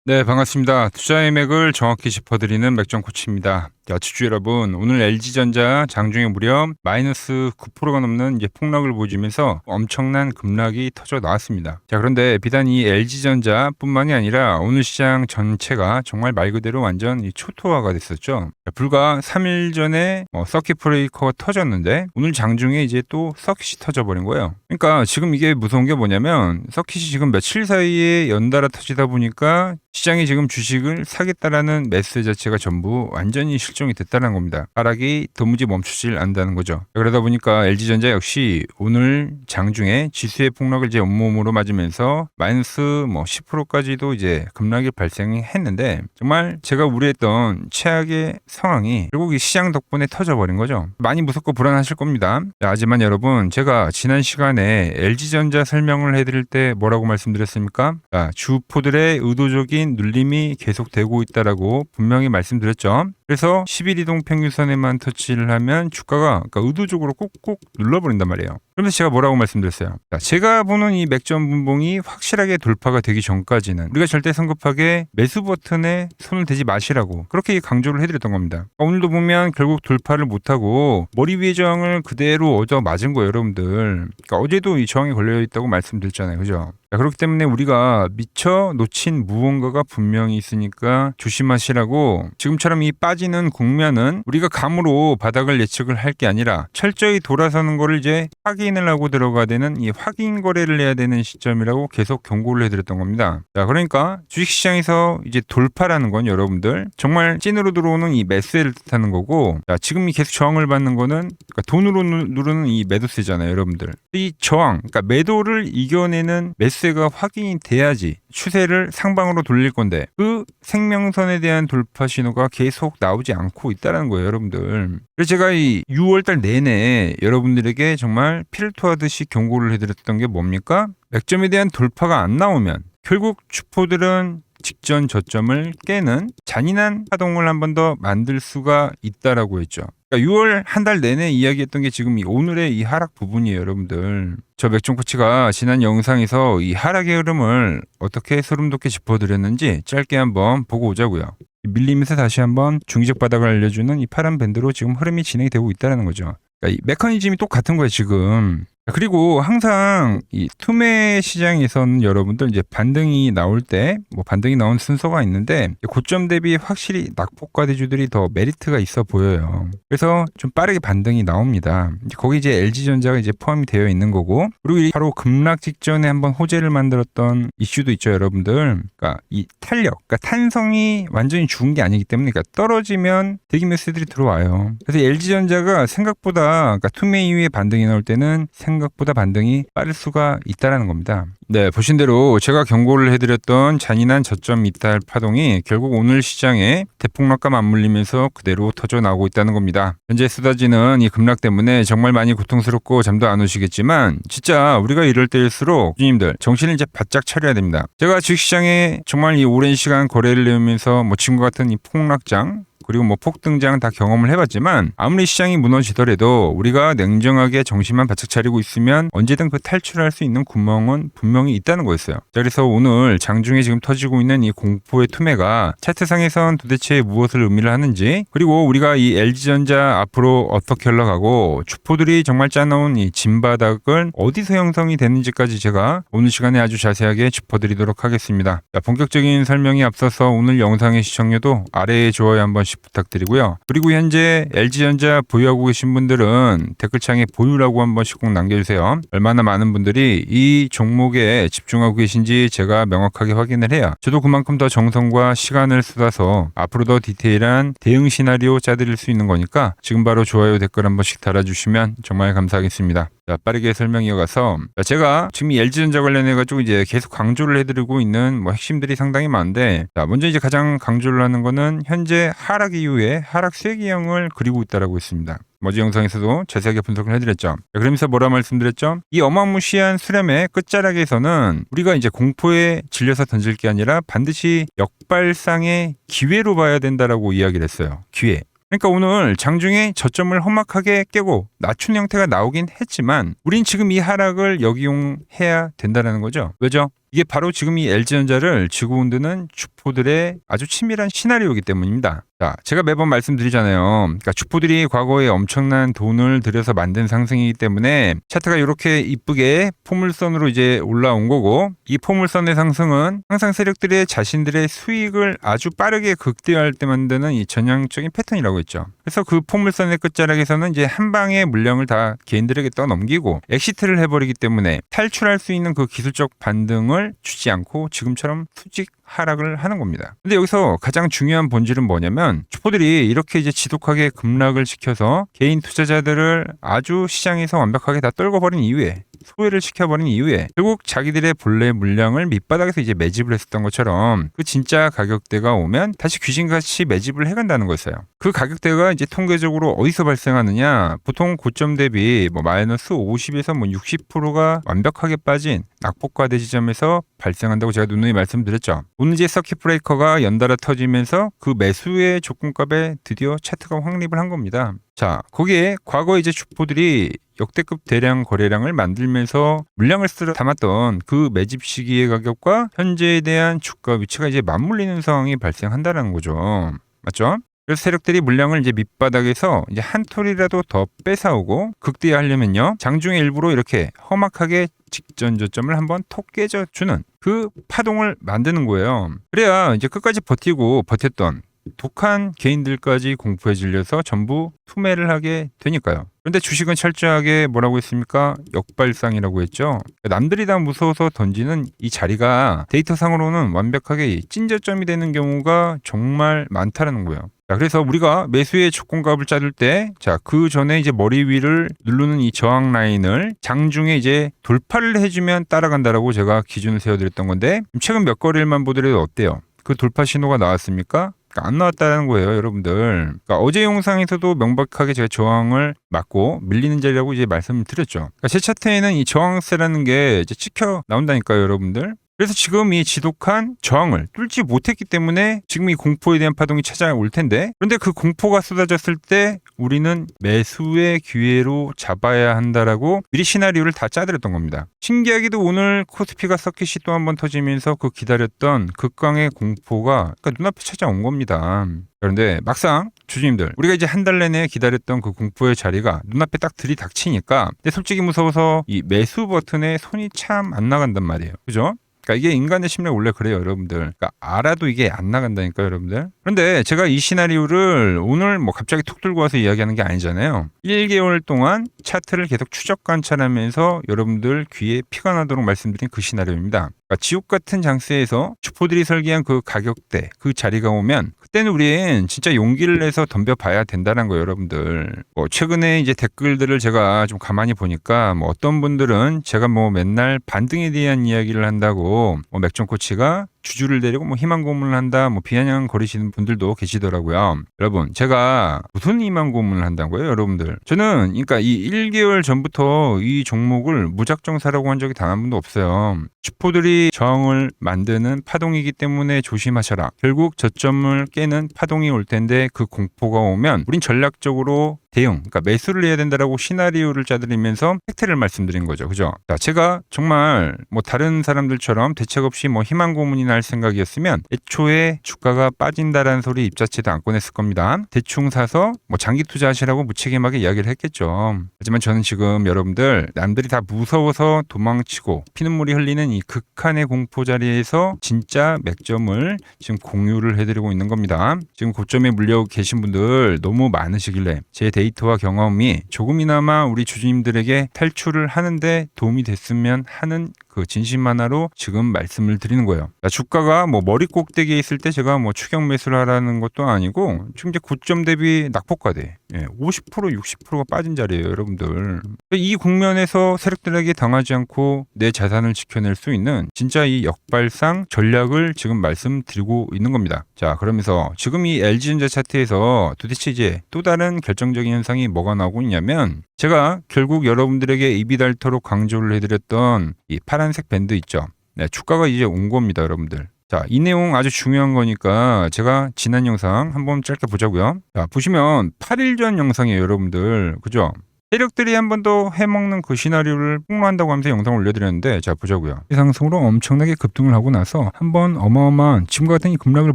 네, 반갑습니다. 투자의 맥을 정확히 짚어드리는 맥정 코치입니다. 주주 여러분, 오늘 LG전자 장중에 무려 마이너스 9%가 넘는 이제 폭락을 보여주면서 엄청난 급락이 터져 나왔습니다. 자, 그런데 비단 이 LG전자뿐만이 아니라 오늘 시장 전체가 정말 말 그대로 완전 초토화가 됐었죠. 자, 불과 3일 전에 서킷 브레이커가 터졌는데 오늘 장중에 이제 또 서킷이 터져버린 거예요. 그러니까 지금 이게 무서운 게 뭐냐면 서킷이 지금 며칠 사이에 연달아 터지다 보니까 시장이 지금 주식을 사겠다라는 메시지 자체가 전부 완전히 실종이 됐다는 겁니다. 하락이 도무지 멈추질 않는다는 거죠. 그러다 보니까 LG전자 역시 오늘 장중에 지수의 폭락을 이제 온몸으로 맞으면서 마이너스 10%까지도 이제 급락이 발생했는데 정말 제가 우려했던 최악의 상황이 결국 이 시장 덕분에 터져버린 거죠. 많이 무섭고 불안하실 겁니다. 하지만 여러분, 제가 지난 시간에 LG전자 설명을 해드릴 때 뭐라고 말씀드렸습니까? 주포들의 의도적인 눌림이 계속되고 있다라고 분명히 말씀드렸죠. 그래서 10일 이동 평균선에만 터치를 하면 주가가 의도적으로 꾹꾹 눌러버린단 말이에요. 그러면서 제가 뭐라고 말씀드렸어요? 제가 보는 이 맥점 분봉이 확실하게 돌파가 되기 전까지는 우리가 절대 성급하게 매수 버튼에 손을 대지 마시라고 그렇게 강조를 해드렸던 겁니다. 오늘도 보면 결국 돌파를 못하고 머리 위의 저항을 그대로 얻어 맞은 거예요, 여러분들. 어제도 이 저항이 걸려있다고 말씀드렸잖아요, 그죠? 그렇기 때문에 우리가 미처 놓친 무언가가 분명히 있으니까 조심하시라고, 지금처럼 이 빠지는 국면은 우리가 감으로 바닥을 예측을 할 게 아니라 철저히 돌아서는 거를 이제 확인을 하고 들어가야 되는 이 확인 거래를 해야 되는 시점이라고 계속 경고를 해드렸던 겁니다. 자, 그러니까 주식시장에서 이제 돌파라는 건 여러분들 정말 찐으로 들어오는 이 매수를 뜻하는 거고, 자, 지금 이 계속 저항을 받는 거는 돈으로 누르는 이 매도세잖아요, 여러분들. 이 저항, 그러니까 매도를 이겨내는 매수세가 확인이 돼야지 추세를 상방으로 돌릴 건데 그 생명선에 대한 돌파 신호가 계속 나오지 않고 있다는 거예요, 여러분들. 그래서 제가 이 6월달 내내 여러분들에게 정말 피를 토하듯이 경고를 해드렸던 게 뭡니까? 맥점에 대한 돌파가 안 나오면 결국 주포들은 직전 저점을 깨는 잔인한 파동을 한 번 더 만들 수가 있다라고 했죠. 그러니까 6월 한 달 내내 이야기했던 게 지금 이 오늘의 이 하락 부분이에요, 여러분들. 저 맥종 코치가 지난 영상에서 이 하락의 흐름을 어떻게 소름 돋게 짚어드렸는지 짧게 한번 보고 오자고요. 밀리면서 다시 한번 중기적 바닥을 알려주는 이 파란 밴드로 지금 흐름이 진행이 되고 있다는 거죠. 그러니까 이 메커니즘이 똑같은 거예요, 지금. 그리고 항상 이 투매 시장에서는 여러분들 이제 반등이 나올 때 반등이 나온 순서가 있는데 고점 대비 확실히 낙폭과 대주들이 더 메리트가 있어 보여요. 그래서 좀 빠르게 반등이 나옵니다. 거기 이제 LG전자가 이제 포함이 되어 있는 거고, 그리고 바로 급락 직전에 한번 호재를 만들었던 이슈도 있죠, 여러분들. 그러니까 이 탄력, 그러니까 탄성이 완전히 죽은 게 아니기 때문에 떨어지면 대기 매수들이 들어와요. 그래서 LG전자가 생각보다 투매 이후에 반등이 나올 때는 생각보다 반등이 빠를 수가 있다라는 겁니다. 네, 보신 대로 제가 경고를 해드렸던 잔인한 저점 이탈 파동이 결국 오늘 시장에 대폭락과 맞물리면서 그대로 터져 나오고 있다는 겁니다. 현재 쏟아지는 이 급락 때문에 정말 많이 고통스럽고 잠도 안 오시겠지만 진짜 우리가 이럴 때일수록 주님들 정신을 이제 바짝 차려야 됩니다. 제가 주식시장에 정말 이 오랜 시간 거래를 해오면서 지금과 같은 이 폭락장 그리고 폭등장 다 경험을 해봤지만 아무리 시장이 무너지더라도 우리가 냉정하게 정신만 바짝 차리고 있으면 언제든 그 탈출할 수 있는 구멍은 분명히 있다는 거였어요. 그래서 오늘 장중에 지금 터지고 있는 이 공포의 투매가 차트상에선 도대체 무엇을 의미를 하는지, 그리고 우리가 이 LG전자 앞으로 어떻게 흘러가고 주포들이 정말 짜놓은 이 진바닥은 어디서 형성이 되는지까지 제가 오늘 시간에 아주 자세하게 짚어드리도록 하겠습니다. 자, 본격적인 설명이 앞서서 오늘 영상의 시청률도 아래에 좋아요 한번 부탁드리고요. 그리고 현재 LG전자 보유하고 계신 분들은 댓글창에 보유라고 한 번씩 꼭 남겨주세요. 얼마나 많은 분들이 이 종목에 집중하고 계신지 제가 명확하게 확인을 해야 저도 그만큼 더 정성과 시간을 쏟아서 앞으로 더 디테일한 대응 시나리오 짜드릴 수 있는 거니까 지금 바로 좋아요 댓글 한 번씩 달아주시면 정말 감사하겠습니다. 자, 빠르게 설명 이어가서 제가 지금 이 LG전자 관련해가지고 이제 계속 강조를 해드리고 있는 핵심들이 상당히 많은데, 자, 먼저 이제 가장 강조를 하는 거는 현재 하락 이후에 하락 쇠기형을 그리고 있다라고 했습니다. 어제 영상에서도 자세하게 분석을 해드렸죠. 그러면서 뭐라 말씀드렸죠? 이 어마무시한 수렴의 끝자락에서는 우리가 이제 공포에 질려서 던질 게 아니라 반드시 역발상의 기회로 봐야 된다라고 이야기를 했어요. 기회. 그러니까 오늘 장중에 저점을 험악하게 깨고 낮춘 형태가 나오긴 했지만 우린 지금 이 하락을 역이용해야 된다는 거죠. 왜죠? 이게 바로 지금 이 LG전자를 쥐고 흔드는 주포들의 아주 치밀한 시나리오이기 때문입니다. 자, 제가 매번 말씀드리잖아요. 그러니까 주포들이 과거에 엄청난 돈을 들여서 만든 상승이기 때문에 차트가 이렇게 이쁘게 포물선으로 이제 올라온 거고, 이 포물선의 상승은 항상 세력들의 자신들의 수익을 아주 빠르게 극대화할 때 만드는 이 전형적인 패턴이라고 했죠. 그래서 그 포물선의 끝자락에서는 이제 한 방에 물량을 다 개인들에게 떠넘기고 엑시트를 해버리기 때문에 탈출할 수 있는 그 기술적 반등을 주지 않고 지금처럼 수직 하락을 하는 겁니다. 근데 여기서 가장 중요한 본질은 뭐냐면, 주포들이 이렇게 이제 지독하게 급락을 시켜서 개인 투자자들을 아주 시장에서 완벽하게 다 떨궈버린 이후에, 소외를 시켜버린 이후에 결국 자기들의 본래 물량을 밑바닥에서 이제 매집을 했었던 것처럼 그 진짜 가격대가 오면 다시 귀신같이 매집을 해간다는 거였어요. 그 가격대가 이제 통계적으로 어디서 발생하느냐, 보통 고점 대비 뭐 마이너스 50에서 뭐 60%가 완벽하게 빠진 낙폭과대 지점에서 발생한다고 제가 누누이 말씀드렸죠. 오늘 이제 서킷 브레이커가 연달아 터지면서 그 매수의 조건값에 드디어 차트가 확립을 한 겁니다. 자, 거기에 과거 이제 주포들이 역대급 대량 거래량을 만들면서 물량을 쓸어 담았던 그 매집 시기의 가격과 현재에 대한 주가 위치가 이제 맞물리는 상황이 발생한다는 거죠. 맞죠? 그래서 세력들이 물량을 이제 밑바닥에서 이제 한 톨이라도 더 뺏어오고 극대화하려면요, 장중에 일부러 이렇게 험악하게 직전 저점을 한번 톡 깨져주는 그 파동을 만드는 거예요. 그래야 이제 끝까지 버텼던 독한 개인들까지 공포에 질려서 전부 투매를 하게 되니까요. 그런데 주식은 철저하게 뭐라고 했습니까? 역발상이라고 했죠. 남들이 다 무서워서 던지는 이 자리가 데이터상으로는 완벽하게 찐저점이 되는 경우가 정말 많다는 거예요. 자, 그래서 우리가 매수의 조건값을 짜줄 때, 자, 그 전에 이제 머리 위를 누르는 이 저항 라인을 장중에 이제 돌파를 해주면 따라간다라고 제가 기준을 세워드렸던 건데, 최근 몇 거래일만 보더라도 어때요? 그 돌파 신호가 나왔습니까? 안 나왔다는 거예요, 여러분들. 그러니까 어제 영상에서도 명백하게 제가 저항을 맞고 밀리는 자리라고 이제 말씀을 드렸죠. 그러니까 제 차트에는 이 저항세라는 게 이제 찍혀 나온다니까요, 여러분들. 그래서 지금 이 지독한 저항을 뚫지 못했기 때문에 지금 이 공포에 대한 파동이 찾아올 텐데, 그런데 그 공포가 쏟아졌을 때 우리는 매수의 기회로 잡아야 한다라고 미리 시나리오를 다 짜드렸던 겁니다. 신기하게도 오늘 코스피가 서킷이 또 한 번 터지면서 그 기다렸던 극강의 공포가 그러니까 눈앞에 찾아온 겁니다. 그런데 막상 주주님들, 우리가 이제 한 달 내내 기다렸던 그 공포의 자리가 눈앞에 딱 들이닥치니까, 근데 솔직히 무서워서 이 매수 버튼에 손이 참 안 나간단 말이에요. 그죠? 그러니까 이게 인간의 심리가 원래 그래요, 여러분들. 그러니까 알아도 이게 안 나간다니까요, 여러분들. 그런데 제가 이 시나리오를 오늘 뭐 갑자기 툭 들고 와서 이야기하는 게 아니잖아요. 1개월 동안 차트를 계속 추적 관찰하면서 여러분들 귀에 피가 나도록 말씀드린 그 시나리오입니다. 그러니까 지옥 같은 장세에서 주포들이 설계한 그 가격대, 그 자리가 오면 그때는 우린 진짜 용기를 내서 덤벼봐야 된다는 거예요, 여러분들. 뭐 최근에 이제 댓글들을 제가 좀 가만히 보니까 뭐 어떤 분들은 제가 뭐 맨날 반등에 대한 이야기를 한다고 맥종 코치가 주주를 데리고 뭐 희망 고문을 한다, 뭐 비아냥 거리시는 분들도 계시더라고요. 여러분, 제가 무슨 희망 고문을 한다고요, 여러분들? 저는 그러니까 이 1개월 전부터 이 종목을 무작정 사라고 한 적이 단 한 번도 없어요. 주포들이 저항을 만드는 파동이기 때문에 조심하셔라. 결국 저점을 깨는 파동이 올 텐데 그 공포가 오면 우린 전략적으로 대응, 그러니까 매수를 해야 된다라고 시나리오를 짜드리면서 팩트를 말씀드린 거죠. 그죠? 자, 제가 정말 뭐 다른 사람들처럼 대책 없이 뭐 희망 고문이나 할 생각이었으면 애초에 주가가 빠진다라는 소리 입자체도 안 꺼냈을 겁니다. 대충 사서 뭐 장기 투자하시라고 무책임하게 이야기를 했겠죠. 하지만 저는 지금 여러분들, 남들이 다 무서워서 도망치고 피눈물이 흘리는 이 극한의 공포 자리에서 진짜 맥점을 지금 공유를 해드리고 있는 겁니다. 지금 고점에 물려 계신 분들 너무 많으시길래 제 데이터와 경험이 조금이나마 우리 주주님들에게 탈출을 하는데 도움이 됐으면 하는 그 진심 하나로 지금 말씀을 드리는 거예요. 주가가 뭐 머리 꼭대기에 있을 때 제가 뭐 추격 매수를 하라는 것도 아니고, 지금 이제 고점 대비 낙폭과대 50% 60%가 빠진 자리예요, 여러분들. 이 국면에서 세력들에게 당하지 않고 내 자산을 지켜낼 수 있는 진짜 이 역발상 전략을 지금 말씀드리고 있는 겁니다. 자, 그러면서 지금 이 LG전자 차트에서 도대체 이제 또 다른 결정적인 현상이 뭐가 나오고 있냐면, 제가 결국 여러분들에게 입이 닳도록 강조를 해드렸던 이 파란색 밴드 있죠. 네, 주가가 이제 온 겁니다, 여러분들. 자, 이 내용 아주 중요한 거니까 제가 지난 영상 한번 짧게 보자고요. 자, 보시면 8일 전 영상이에요, 여러분들. 그죠? 세력들이 한 번 더 해먹는 그 시나리오를 폭로한다고 하면서 영상을 올려드렸는데, 자 보자고요. 이 상승으로 엄청나게 급등을 하고 나서 한번 어마어마한 지금과 같은 이 급락을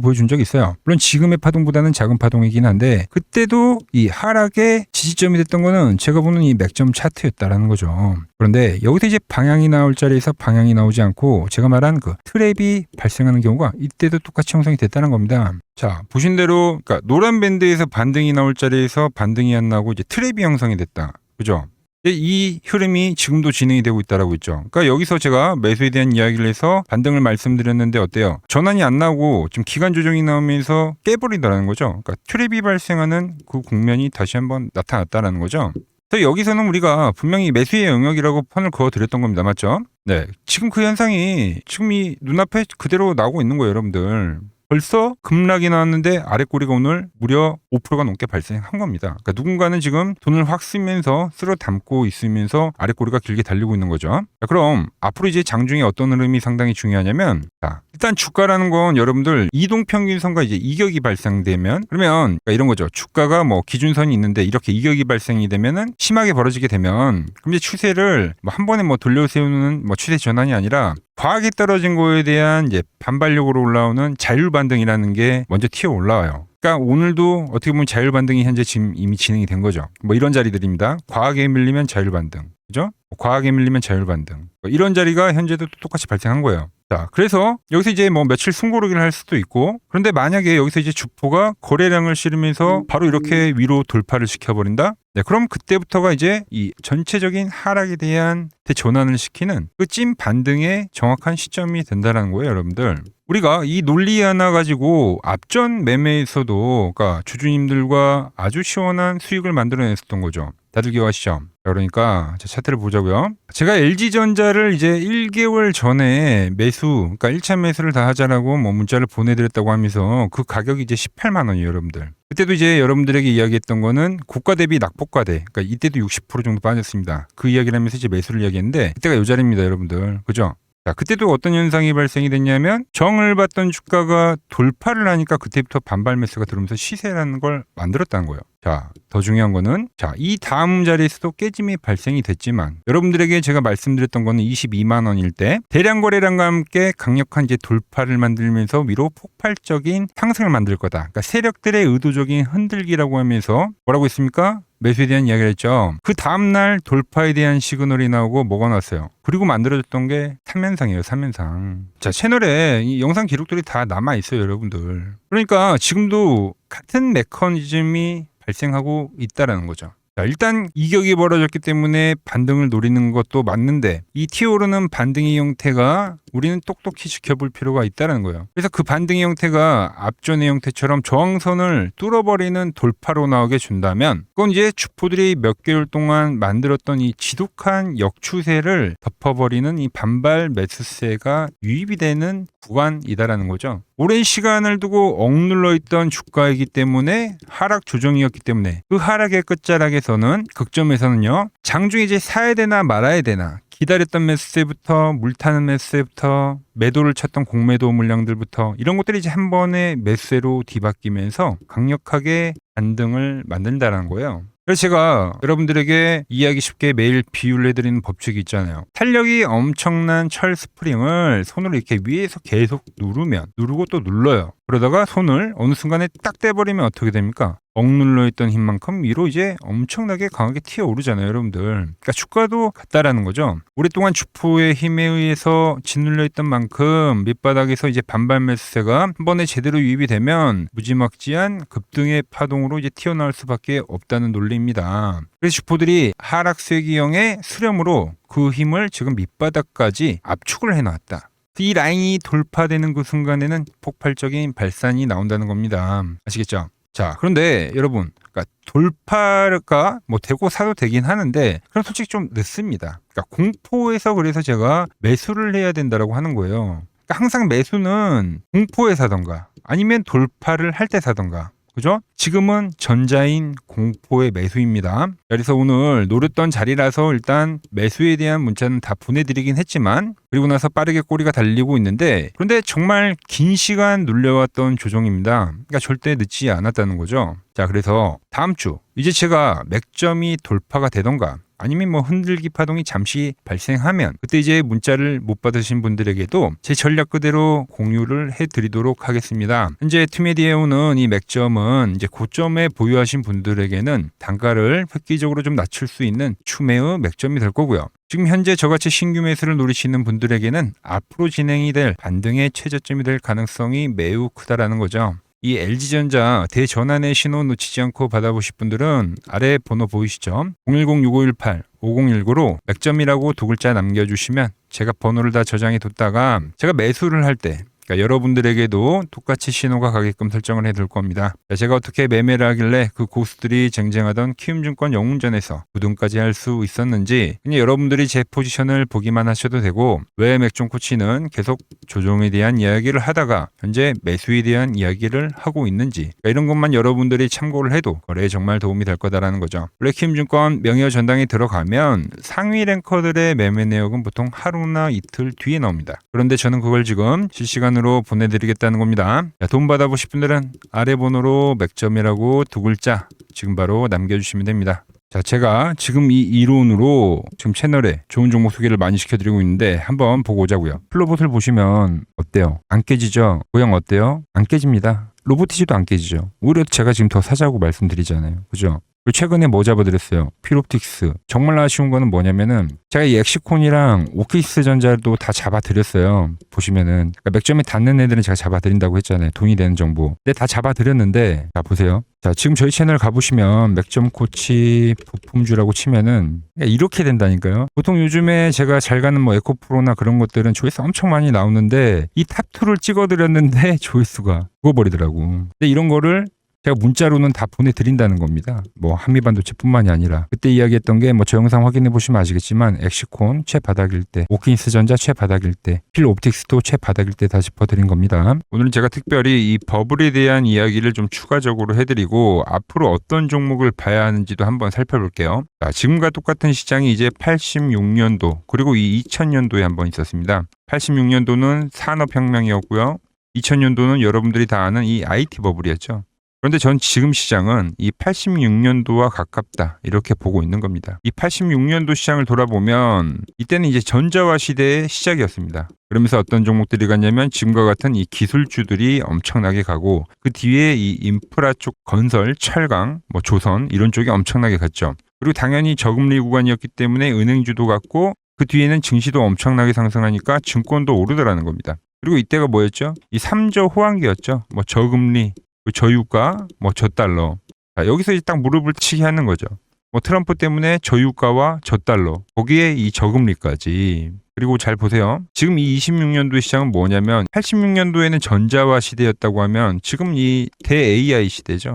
보여준 적이 있어요. 물론 지금의 파동보다는 작은 파동이긴 한데, 그때도 이 하락의 지지점이 됐던 거는 제가 보는 이 맥점 차트였다라는 거죠. 그런데 여기서 이제 방향이 나올 자리에서 방향이 나오지 않고 제가 말한 그 트랩이 발생하는 경우가 이때도 똑같이 형성이 됐다는 겁니다. 자, 보신 대로 그러니까 노란 밴드에서 반등이 나올 자리에서 반등이 안 나오고 이제 트랩이 형성이 됐다. 그죠? 이 흐름이 지금도 진행이 되고 있다라고 있죠. 그러니까 여기서 제가 매수에 대한 이야기를 해서 반등을 말씀드렸는데 어때요? 전환이 안 나오고 지금 기간 조정이 나오면서 깨버리더라는 거죠. 그러니까 트랩이 발생하는 그 국면이 다시 한번 나타났다라는 거죠. 그래서 여기서는 우리가 분명히 매수의 영역이라고 판을 그어드렸던 겁니다. 맞죠? 네. 지금 그 현상이 지금 이 눈앞에 그대로 나오고 있는 거예요, 여러분들. 벌써 급락이 나왔는데 아랫꼬리가 오늘 무려 5%가 넘게 발생한 겁니다. 그러니까 누군가는 지금 돈을 확 쓰면서 쓸어 담고 있으면서 아랫꼬리가 길게 달리고 있는 거죠. 자, 그럼 앞으로 이제 장중에 어떤 흐름이 상당히 중요하냐면, 자, 일단 주가라는 건 여러분들 이동평균선과 이제 이격이 발생되면, 그러면 그러니까 이런 거죠. 주가가 뭐 기준선이 있는데 이렇게 이격이 발생이 되면은 심하게 벌어지게 되면, 그럼 이제 추세를 뭐 한 번에 뭐 돌려세우는 뭐 추세 전환이 아니라 과하게 떨어진 거에 대한 이제 반발력으로 올라오는 자율 반등이라는 게 먼저 튀어 올라와요. 그러니까 오늘도 어떻게 보면 자율 반등이 현재 지금 이미 진행이 된 거죠. 뭐 이런 자리들입니다. 과하게 밀리면 자율 반등. 그죠? 과하게 밀리면 자율 반등. 이런 자리가 현재도 똑같이 발생한 거예요. 자, 그래서 여기서 이제 뭐 며칠 숨고르기를 할 수도 있고, 그런데 만약에 여기서 이제 주포가 거래량을 실으면서 바로 이렇게 위로 돌파를 시켜버린다? 네, 그럼 그때부터가 이제 이 전체적인 하락에 대한 대전환을 시키는 그 찐 반등의 정확한 시점이 된다는 거예요, 여러분들. 우리가 이 논리 하나 가지고 앞전 매매에서도 그러니까 주주님들과 아주 시원한 수익을 만들어냈었던 거죠. 다들 기억하시죠? 그러니까 차트를 보자고요. 제가 LG전자를 이제 1개월 전에 매수, 그러니까 1차 매수를 다 하자라고 뭐 문자를 보내드렸다고 하면서 그 가격이 이제 18만 원이에요, 여러분들. 그때도 이제 여러분들에게 이야기했던 거는 고가 대비 낙폭과대, 그러니까 이때도 60% 정도 빠졌습니다. 그 이야기를 하면서 이제 매수를 이야기했는데 그때가 이 자리입니다, 여러분들. 그죠? 자, 그때도 어떤 현상이 발생이 됐냐면 정을 받던 주가가 돌파를 하니까 그때부터 반발 매수가 들어오면서 시세라는 걸 만들었다는 거예요. 자, 더 중요한 거는 자, 이 다음 자리에서도 깨짐이 발생이 됐지만 여러분들에게 제가 말씀드렸던 거는 22만 원일 때 대량 거래량과 함께 강력한 이제 돌파를 만들면서 위로 폭발적인 상승을 만들 거다. 그러니까 세력들의 의도적인 흔들기라고 하면서 뭐라고 했습니까? 매수에 대한 이야기를 했죠. 그 다음날 돌파에 대한 시그널이 나오고 뭐가 나왔어요. 그리고 만들어졌던 게 3연상이에요. 3연상. 자, 채널에 이 영상 기록들이 다 남아있어요, 여러분들. 그러니까 지금도 같은 메커니즘이 발생하고 있다는 거죠. 자, 일단 이격이 벌어졌기 때문에 반등을 노리는 것도 맞는데 이 튀어오르는 반등의 형태가 우리는 똑똑히 지켜볼 필요가 있다는 거예요. 그래서 그 반등의 형태가 앞전의 형태처럼 저항선을 뚫어버리는 돌파로 나오게 준다면 그건 이제 주포들이 몇 개월 동안 만들었던 이 지독한 역추세를 덮어버리는 이 반발 매수세가 유입이 되는 구간이다라는 거죠. 오랜 시간을 두고 억눌러 있던 주가이기 때문에 하락 조정이었기 때문에 그 하락의 끝자락에서는 극점에서는요. 장중에 이제 사야 되나 말아야 되나 기다렸던 매수세부터 물타는 매수세부터 매도를 쳤던 공매도 물량들부터 이런 것들이 이제 한 번에 매수세로 뒤바뀌면서 강력하게 반등을 만든다는 거예요. 그래서 제가 여러분들에게 이해하기 쉽게 매일 비유를 해드리는 법칙이 있잖아요. 탄력이 엄청난 철 스프링을 손으로 이렇게 위에서 계속 누르고 또 눌러요. 그러다가 손을 어느 순간에 딱 떼버리면 어떻게 됩니까? 억눌러 있던 힘만큼 위로 이제 엄청나게 강하게 튀어오르잖아요, 여러분들. 그러니까 주가도 같다라는 거죠. 오랫동안 주포의 힘에 의해서 짓눌려 있던 만큼 밑바닥에서 이제 반발 매수세가 한 번에 제대로 유입이 되면 무지막지한 급등의 파동으로 이제 튀어나올 수밖에 없다는 논리입니다. 그래서 주포들이 하락세 기형의 수렴으로 그 힘을 지금 밑바닥까지 압축을 해놨다. 이 라인이 돌파되는 그 순간에는 폭발적인 발산이 나온다는 겁니다. 아시겠죠? 자, 그런데 여러분, 그러니까 돌파가 뭐 되고 사도 되긴 하는데 그럼 솔직히 좀 늦습니다. 그러니까 공포에서 그래서 제가 매수를 해야 된다라고 하는 거예요. 그러니까 항상 매수는 공포에 사던가 아니면 돌파를 할 때 사던가. 그죠? 지금은 전자인 공포의 매수입니다. 그래서 오늘 노렸던 자리라서 일단 매수에 대한 문자는 다 보내드리긴 했지만 그리고 나서 빠르게 꼬리가 달리고 있는데 그런데 정말 긴 시간 눌려왔던 조정입니다. 그러니까 절대 늦지 않았다는 거죠. 자, 그래서 다음 주 이제 제가 맥점이 돌파가 되던가 아니면 뭐 흔들기 파동이 잠시 발생하면 그때 이제 문자를 못 받으신 분들에게도 제 전략 그대로 공유를 해드리도록 하겠습니다. 현재 투메디에 오는 이 맥점은 이제 고점에 보유하신 분들에게는 단가를 획기적으로 좀 낮출 수 있는 추매의 맥점이 될 거고요. 지금 현재 저같이 신규 매수를 노리시는 분들에게는 앞으로 진행이 될 반등의 최저점이 될 가능성이 매우 크다라는 거죠. 이 LG전자 대전환의 신호 놓치지 않고 받아보실 분들은 아래 번호 보이시죠? 010-6518-5019로 맥점이라고 두 글자 남겨주시면 제가 번호를 다 저장해 뒀다가 제가 매수를 할 때 그러니까 여러분들에게도 똑같이 신호가 가게끔 설정을 해둘 겁니다. 제가 어떻게 매매를 하길래 그 고수들이 쟁쟁하던 키움증권 영웅전에서 부등까지 할 수 있었는지 그냥 여러분들이 제 포지션을 보기만 하셔도 되고 왜 맥종 코치는 계속 조정에 대한 이야기를 하다가 현재 매수에 대한 이야기를 하고 있는지 그러니까 이런 것만 여러분들이 참고를 해도 거래에 정말 도움이 될 거다라는 거죠. 원래 키움증권 명예의 전당에 들어가면 상위 랭커들의 매매 내역은 보통 하루나 이틀 뒤에 나옵니다. 그런데 저는 그걸 지금 실시간으로 보내드리겠다는 겁니다. 자, 돈 받아보실 분들은 아래 번호로 맥점이라고 두 글자 지금 바로 남겨주시면 됩니다. 자, 제가 지금 이 이론으로 지금 채널에 좋은 종목 소개를 많이 시켜드리고 있는데 한번 보고 오자고요. 플로봇을 보시면 어때요? 안 깨지죠? 모양 어때요? 안 깨집니다. 로보티지도 안 깨지죠. 오히려 제가 지금 더 사자고 말씀드리잖아요. 그죠? 그리고 최근에 뭐 잡아드렸어요? 필옵틱스. 정말 아쉬운 거는 뭐냐면은 제가 이 엑시콘이랑 오키스 전자도 다 잡아드렸어요. 보시면은 그러니까 맥점에 닿는 애들은 제가 잡아드린다고 했잖아요. 돈이 되는 정보. 근데 다 잡아드렸는데 자 보세요. 자 지금 저희 채널 가보시면 맥점 코치 부품주라고 치면은 이렇게 된다니까요. 보통 요즘에 제가 잘 가는 뭐 에코프로나 그런 것들은 조회수 엄청 많이 나오는데 이 탑2를 찍어드렸는데 조회수가 죽어버리더라고. 근데 이런 거를 제가 문자로는 다 보내드린다는 겁니다. 뭐 한미반도체뿐만이 아니라 그때 이야기했던 게 뭐 저 영상 확인해 보시면 아시겠지만 엑시콘 최바닥일 때, 오킨스 전자 최바닥일 때, 필옵틱스도 최바닥일 때 다 짚어드린 겁니다. 오늘은 제가 특별히 이 버블에 대한 이야기를 좀 추가적으로 해드리고 앞으로 어떤 종목을 봐야 하는지도 한번 살펴볼게요. 자, 지금과 똑같은 시장이 이제 86년도 그리고 이 2000년도에 한번 있었습니다. 86년도는 산업혁명이었고요. 2000년도는 여러분들이 다 아는 이 IT 버블이었죠. 그런데 전 지금 시장은 이 86년도와 가깝다 이렇게 보고 있는 겁니다. 이 86년도 시장을 돌아보면 이때는 이제 전자화 시대의 시작이었습니다. 그러면서 어떤 종목들이 갔냐면 지금과 같은 이 기술주들이 엄청나게 가고 그 뒤에 이 인프라 쪽 건설, 철강, 뭐 조선 이런 쪽이 엄청나게 갔죠. 그리고 당연히 저금리 구간이었기 때문에 은행주도 갔고 그 뒤에는 증시도 엄청나게 상승하니까 증권도 오르더라는 겁니다. 그리고 이때가 뭐였죠? 이 3조 호황기였죠. 뭐 저금리 저유가, 뭐 저달러. 자, 여기서 이제 딱 무릎을 치게 하는 거죠. 뭐 트럼프 때문에 저유가와 저달러, 거기에 이 저금리까지. 그리고 잘 보세요. 지금 이 26년도 시장은 뭐냐면 86년도에는 전자화 시대였다고 하면 지금 이 대 AI 시대죠.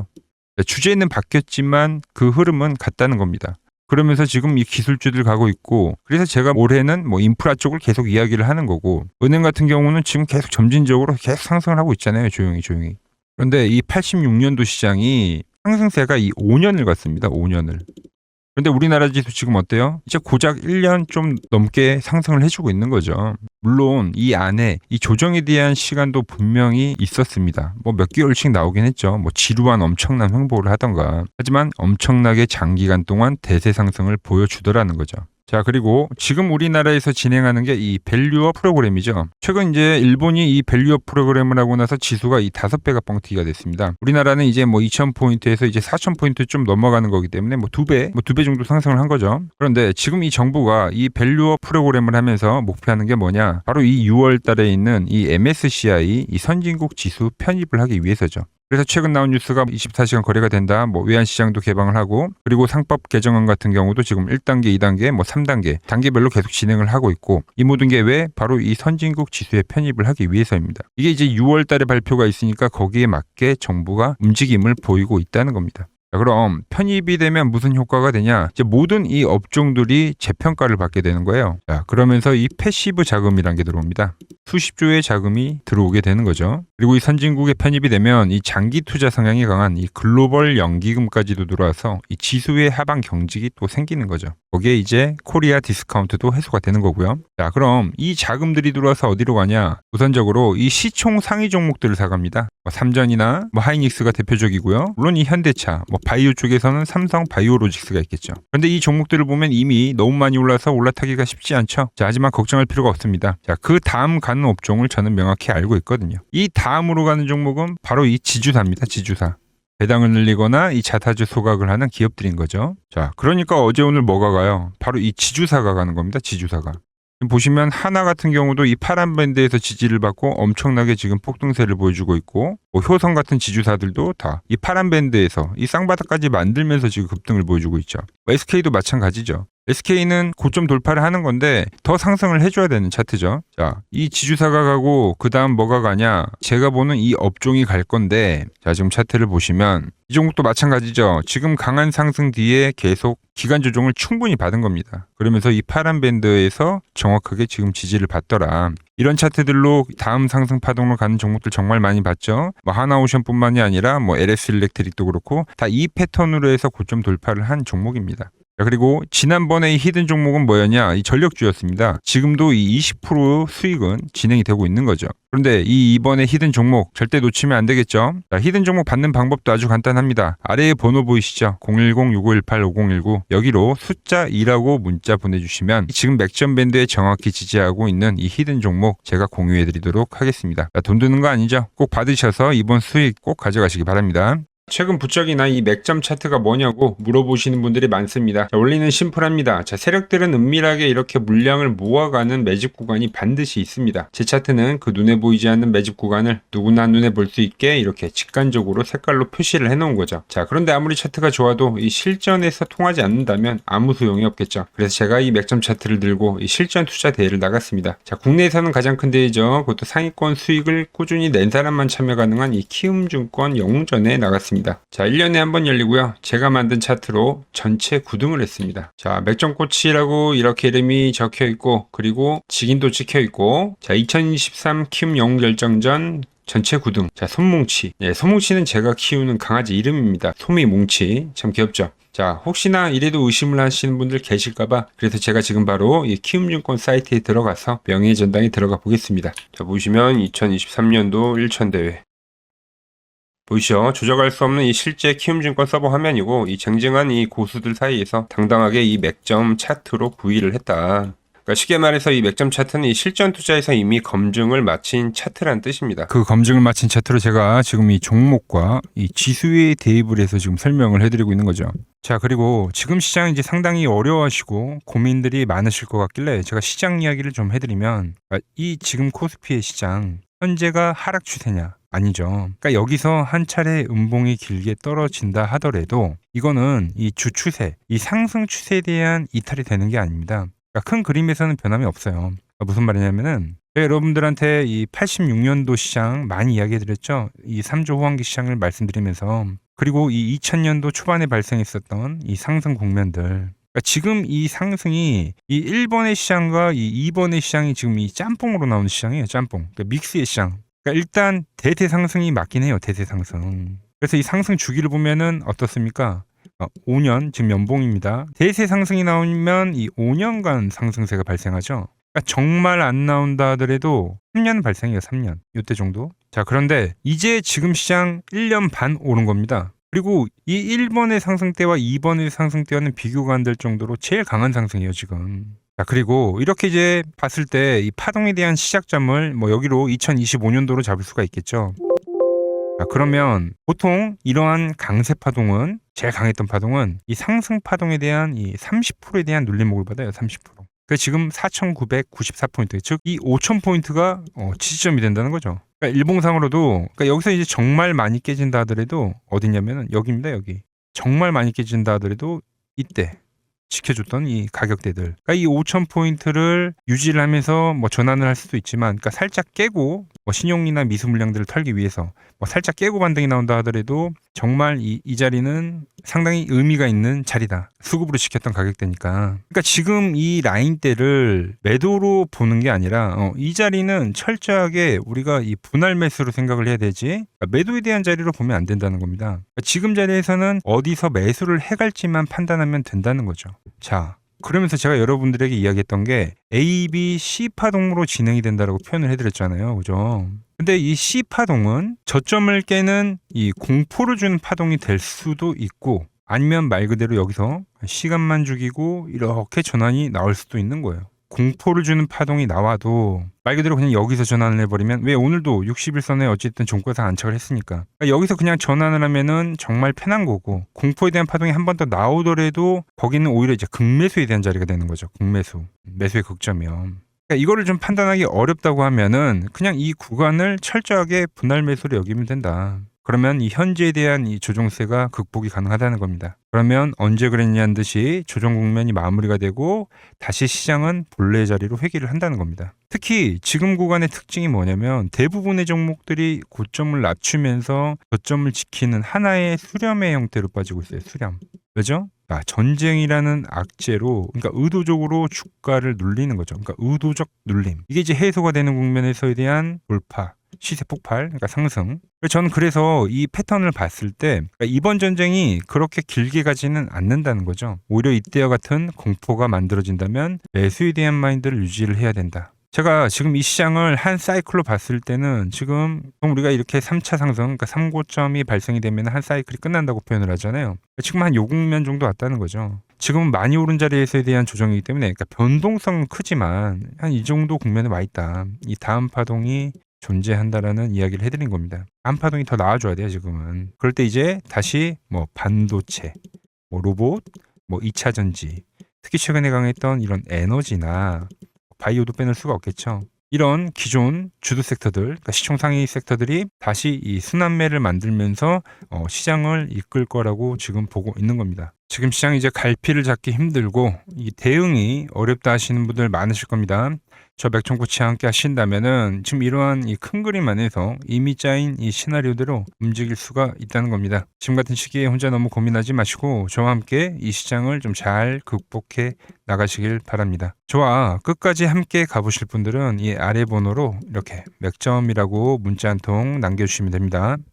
주제는 바뀌었지만 그 흐름은 같다는 겁니다. 그러면서 지금 이 기술주들 가고 있고 그래서 제가 올해는 뭐 인프라 쪽을 계속 이야기를 하는 거고 은행 같은 경우는 지금 계속 점진적으로 계속 상승을 하고 있잖아요. 조용히. 그런데 이 86년도 시장이 상승세가 이 5년을 갔습니다. 5년을. 그런데 우리나라 지수 지금 어때요? 이제 고작 1년 좀 넘게 상승을 해주고 있는 거죠. 물론 이 안에 이 조정에 대한 시간도 분명히 있었습니다. 뭐 몇 개월씩 나오긴 했죠. 뭐 지루한 엄청난 횡보를 하던가. 하지만 엄청나게 장기간 동안 대세 상승을 보여주더라는 거죠. 자, 그리고 지금 우리나라에서 진행하는 게 이 밸류업 프로그램이죠. 최근 이제 일본이 이 밸류업 프로그램을 하고 나서 지수가 이 5배가 뻥튀기가 됐습니다. 우리나라는 이제 뭐 2000포인트에서 이제 4000포인트 좀 넘어가는 거기 때문에 뭐 2배 정도 상승을 한 거죠. 그런데 지금 이 정부가 이 밸류업 프로그램을 하면서 목표하는 게 뭐냐? 바로 이 6월 달에 있는 이 MSCI 이 선진국 지수 편입을 하기 위해서죠. 그래서 최근 나온 뉴스가 24시간 거래가 된다. 뭐 외환시장도 개방을 하고 그리고 상법 개정안 같은 경우도 지금 1단계, 2단계, 뭐 3단계 단계별로 계속 진행을 하고 있고 이 모든 게 왜? 바로 이 선진국 지수에 편입을 하기 위해서입니다. 이게 이제 6월 달에 발표가 있으니까 거기에 맞게 정부가 움직임을 보이고 있다는 겁니다. 자, 그럼 편입이 되면 무슨 효과가 되냐? 이제 모든 이 업종들이 재평가를 받게 되는 거예요. 자, 그러면서 이 패시브 자금이라는 게 들어옵니다. 수십 조의 자금이 들어오게 되는 거죠. 그리고 그리고 이 선진국에 편입이 되면 이 장기 투자 성향이 강한 이 글로벌 연기금까지도 들어와서 이 지수의 하방 경직이 또 생기는 거죠. 거기에 이제 코리아 디스카운트도 해소가 되는 거고요. 자, 그럼 이 자금들이 들어와서 어디로 가냐? 우선적으로 이 시총 상위 종목들을 사갑니다. 삼전이나 하이닉스가 대표적이고요. 물론 이 현대차, 바이오 쪽에서는 삼성 바이오로직스가 있겠죠. 그런데 이 종목들을 보면 이미 너무 많이 올라서 올라타기가 쉽지 않죠. 자, 하지만 걱정할 필요가 없습니다. 자, 그 다음 가는 업종을 저는 명확히 알고 있거든요. 이 다음으로 가는 종목은 바로 이 지주사입니다. 지주사. 배당을 늘리거나 이 자타주 소각을 하는 기업들인 거죠. 자, 그러니까 어제 오늘 뭐가 가요? 바로 이 지주사가 가는 겁니다. 지주사가. 보시면 하나 같은 경우도 이 파란 밴드에서 지지를 받고 엄청나게 지금 폭등세를 보여주고 있고, 효성 같은 지주사들도 다 이 파란 밴드에서 이 쌍바닥까지 만들면서 지금 급등을 보여주고 있죠. SK도 마찬가지죠. SK는 고점 돌파를 하는 건데 더 상승을 해줘야 되는 차트죠. 자, 이 지주사가 가고 그 다음 뭐가 가냐? 제가 보는 이 업종이 갈 건데, 자, 지금 차트를 보시면 이 종목도 마찬가지죠. 지금 강한 상승 뒤에 계속 기간 조정을 충분히 받은 겁니다. 그러면서 이 파란 밴드에서 정확하게 지금 지지를 받더라. 이런 차트들로 다음 상승 파동으로 가는 종목들 정말 많이 봤죠. 하나오션뿐만이 아니라 LS 일렉트릭도 그렇고 다 이 패턴으로 해서 고점 돌파를 한 종목입니다. 그리고 지난번에 이 히든 종목은 뭐였냐? 이 전력주였습니다. 지금도 이 20% 수익은 진행이 되고 있는 거죠. 그런데 이번에 히든 종목 절대 놓치면 안 되겠죠? 자, 히든 종목 받는 방법도 아주 간단합니다. 아래에 번호 보이시죠? 010-6518-5019 여기로 숫자 2라고 문자 보내주시면 지금 맥점 밴드에 정확히 지지하고 있는 이 히든 종목 제가 공유해드리도록 하겠습니다. 자, 돈 드는 거 아니죠? 꼭 받으셔서 이번 수익 꼭 가져가시기 바랍니다. 최근 부쩍이나 이 맥점 차트가 뭐냐고 물어보시는 분들이 많습니다. 자, 원리는 심플합니다. 자, 세력들은 은밀하게 이렇게 물량을 모아가는 매집 구간이 반드시 있습니다. 제 차트는 그 눈에 보이지 않는 매집 구간을 누구나 눈에 볼 수 있게 이렇게 직관적으로 색깔로 표시를 해놓은 거죠. 자, 그런데 아무리 차트가 좋아도 이 실전에서 통하지 않는다면 아무 소용이 없겠죠. 그래서 제가 이 맥점 차트를 들고 이 실전 투자 대회를 나갔습니다. 자, 국내에서는 가장 큰 대회죠. 그것도 상위권 수익을 꾸준히 낸 사람만 참여 가능한 이 키움증권 영웅전에 나갔습니다. 자, 1년에 한 번 열리고요. 제가 만든 차트로 전체 9등을 했습니다. 자, 맥점코치라고 이렇게 이름이 적혀 있고, 그리고 직인도 찍혀 있고, 자, 2023 키움 영웅 결정전 전체 9등. 자, 손뭉치. 예, 손뭉치는 제가 키우는 강아지 이름입니다. 소미뭉치. 참 귀엽죠? 자, 혹시나 이래도 의심을 하시는 분들 계실까봐 그래서 제가 지금 바로 이 키움증권 사이트에 들어가서 명예의 전당에 들어가 보겠습니다. 자, 보시면 2023년도 1천대회. 보이시죠? 조작할 수 없는 이 실제 키움증권 서버 화면이고, 이 쟁쟁한 이 고수들 사이에서 당당하게 이 맥점 차트로 구의를 했다. 그러니까 쉽게 말해서 이 맥점 차트는 이 실전 투자에서 이미 검증을 마친 차트란 뜻입니다. 그 검증을 마친 차트로 제가 지금 이 종목과 이 지수에 대입을 해서 지금 설명을 해드리고 있는 거죠. 자, 그리고 지금 시장 이제 상당히 어려워하시고 고민들이 많으실 것 같길래 제가 시장 이야기를 좀 해드리면, 이 지금 코스피의 시장 현재가 하락 추세냐? 아니죠. 그러니까 여기서 한 차례 음봉이 길게 떨어진다 하더라도 이거는 이 주추세, 이 상승 추세에 대한 이탈이 되는 게 아닙니다. 그러니까 큰 그림에서는 변함이 없어요. 그러니까 무슨 말이냐면은 제가 여러분들한테 이 86년도 시장 많이 이야기 드렸죠. 이 3조 호황기 시장을 말씀드리면서, 그리고 이 2000년도 초반에 발생했었던 이 상승 국면들, 그러니까 지금 이 상승이 이 1번의 시장과 이 2번의 시장이 지금 이 짬뽕으로 나오는 시장이에요. 짬뽕. 그러니까 믹스의 시장. 그러니까 일단 대세 상승이 맞긴 해요. 대세 상승. 그래서 이 상승 주기를 보면은 어떻습니까? 5년 지금 연봉입니다. 대세 상승이 나오면 이 5년간 상승세가 발생하죠. 그러니까 정말 안 나온다 하더라도 3년 발생해요. 3년. 이때 정도. 자, 그런데 이제 지금 시장 1년 반 오른 겁니다. 그리고 이 1번의 상승 때와 2번의 상승 때와는 비교가 안 될 정도로 제일 강한 상승이에요, 지금. 자, 그리고 이렇게 이제 봤을 때 이 파동에 대한 시작점을 여기로 2025년도로 잡을 수가 있겠죠. 자, 그러면 보통 이러한 강세 파동은, 제일 강했던 파동은 이 상승 파동에 대한 이 30%에 대한 눌림목을 받아요. 30%. 그 지금 4,994포인트, 즉 이 5,000포인트가 지지점이 된다는 거죠. 그러니까 일봉상으로도, 그러니까 여기서 이제 정말 많이 깨진다 하더라도 어디냐면은 여기입니다. 여기. 정말 많이 깨진다 하더라도 이때 지켜줬던 이 가격대들, 그러니까 이 5,000포인트를 유지를 하면서 전환을 할 수도 있지만, 그러니까 살짝 깨고 신용이나 미수 물량들을 털기 위해서 살짝 깨고 반등이 나온다 하더라도 정말 이 자리는 상당히 의미가 있는 자리다. 수급으로 지켰던 가격대니까. 그러니까 지금 이 라인대를 매도로 보는 게 아니라 이 자리는 철저하게 우리가 이 분할 매수로 생각을 해야 되지, 그러니까 매도에 대한 자리로 보면 안 된다는 겁니다. 그러니까 지금 자리에서는 어디서 매수를 해갈지만 판단하면 된다는 거죠. 자, 그러면서 제가 여러분들에게 이야기했던 게 A, B, C 파동으로 진행이 된다라고 표현을 해드렸잖아요. 그죠? 근데 이 C 파동은 저점을 깨는 이 공포를 주는 파동이 될 수도 있고, 아니면 말 그대로 여기서 시간만 죽이고 이렇게 전환이 나올 수도 있는 거예요. 공포를 주는 파동이 나와도 말 그대로 그냥 여기서 전환을 해버리면, 왜 오늘도 60일선에 어쨌든 종가상 안착을 했으니까, 그러니까 여기서 그냥 전환을 하면은 정말 편한 거고, 공포에 대한 파동이 한 번 더 나오더라도 거기는 오히려 이제 극매수에 대한 자리가 되는 거죠. 극매수, 매수의 극점이요. 그러니까 이거를 좀 판단하기 어렵다고 하면은 그냥 이 구간을 철저하게 분할 매수로 여기면 된다. 그러면 이 현재에 대한 이 조정세가 극복이 가능하다는 겁니다. 그러면 언제 그랬냐는 듯이 조정 국면이 마무리가 되고 다시 시장은 본래 자리로 회귀를 한다는 겁니다. 특히 지금 구간의 특징이 뭐냐면 대부분의 종목들이 고점을 낮추면서 저점을 지키는 하나의 수렴의 형태로 빠지고 있어요. 수렴. 왜죠? 전쟁이라는 악재로, 그러니까 의도적으로 주가를 눌리는 거죠. 그러니까 의도적 눌림. 이게 이제 해소가 되는 국면에서에 대한 돌파, 시세 폭발, 그러니까 상승. 저는 그래서 이 패턴을 봤을 때 그러니까 이번 전쟁이 그렇게 길게 가지는 않는다는 거죠. 오히려 이때와 같은 공포가 만들어진다면 매수에 대한 마인드를 유지를 해야 된다. 제가 지금 이 시장을 한 사이클로 봤을 때는 지금 우리가 이렇게 3차 상승, 그러니까 3고점이 발생이 되면 한 사이클이 끝난다고 표현을 하잖아요. 지금 한 요 국면 정도 왔다는 거죠. 지금은 많이 오른 자리에서에 대한 조정이기 때문에, 그러니까 변동성은 크지만 한 이 정도 국면에 와 있다. 이 다음 파동이 존재한다라는 이야기를 해드린 겁니다. 다음 파동이 더 나와줘야 돼요, 지금은. 그럴 때 이제 다시 뭐 반도체, 뭐 로봇, 뭐 2차 전지, 특히 최근에 강했던 이런 에너지나 바이오도 빼놓을 수가 없겠죠. 이런 기존 주도 섹터들, 그러니까 시총 상위 섹터들이 다시 이 순환매를 만들면서 시장을 이끌 거라고 지금 보고 있는 겁니다. 지금 시장이 이제 갈피를 잡기 힘들고 이 대응이 어렵다 하시는 분들 많으실 겁니다. 저 맥정코치와 함께 하신다면은 지금 이러한 이 큰 그림 안에서 이미 짜인 이 시나리오대로 움직일 수가 있다는 겁니다. 지금 같은 시기에 혼자 너무 고민하지 마시고 저와 함께 이 시장을 좀 잘 극복해 나가시길 바랍니다. 저와 끝까지 함께 가보실 분들은 이 아래 번호로 이렇게 맥점이라고 문자 한 통 남겨주시면 됩니다.